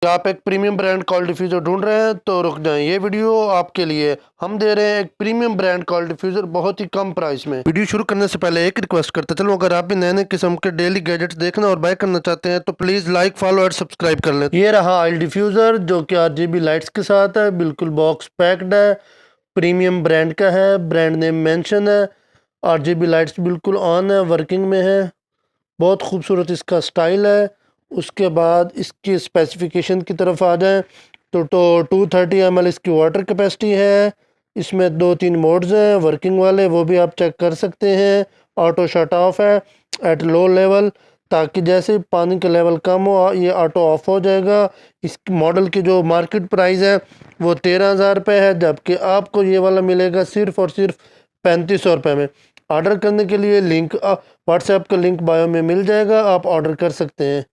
आप एक premium brand call diffuser ढूंढ रहे हैं तो रुक जाएं, ये वीडियो आपके लिए। हम दे रहे हैं एक प्रीमियम ब्रांड कॉल डिफ्यूज़र बहुत ही कम प्राइस में। वीडियो शुरू करने से पहले एक रिक्वेस्ट करते चलो, अगर आप भी नए नए किस्म के डेली गैजेट्स देखना और बाय करना चाहते हैं तो प्लीज़ लाइक, फॉलो और सब्सक्राइब कर लें। ये रहा ऑयल डिफ्यूज़र जो कि RGB लाइट्स के साथ है, बिल्कुल बॉक्स पैक्ड है, प्रीमियम ब्रांड का है, ब्रांड नेम मेंशन है, RGB लाइट्स बिल्कुल ऑन है, वर्किंग में है, बहुत खूबसूरत इसका स्टाइल है। उसके बाद इसकी स्पेसिफिकेशन की तरफ आ जाएं तो 230 ml इसकी वाटर कैपेसिटी है। इसमें 2-3 मोड्स हैं वर्किंग वाले, वो भी आप चेक कर सकते हैं। ऑटो शट ऑफ है एट लो लेवल, ताकि जैसे ही पानी का लेवल कम हो ये ऑटो ऑफ हो जाएगा। इस मॉडल की जो मार्केट प्राइस है वो 13,000 रुपये है, जबकि आपको ये वाला मिलेगा सिर्फ़ और सिर्फ 3500 रुपये में। ऑर्डर करने के लिए लिंक व्हाट्सएप का लिंक बायो में मिल जाएगा, आप ऑर्डर कर सकते हैं।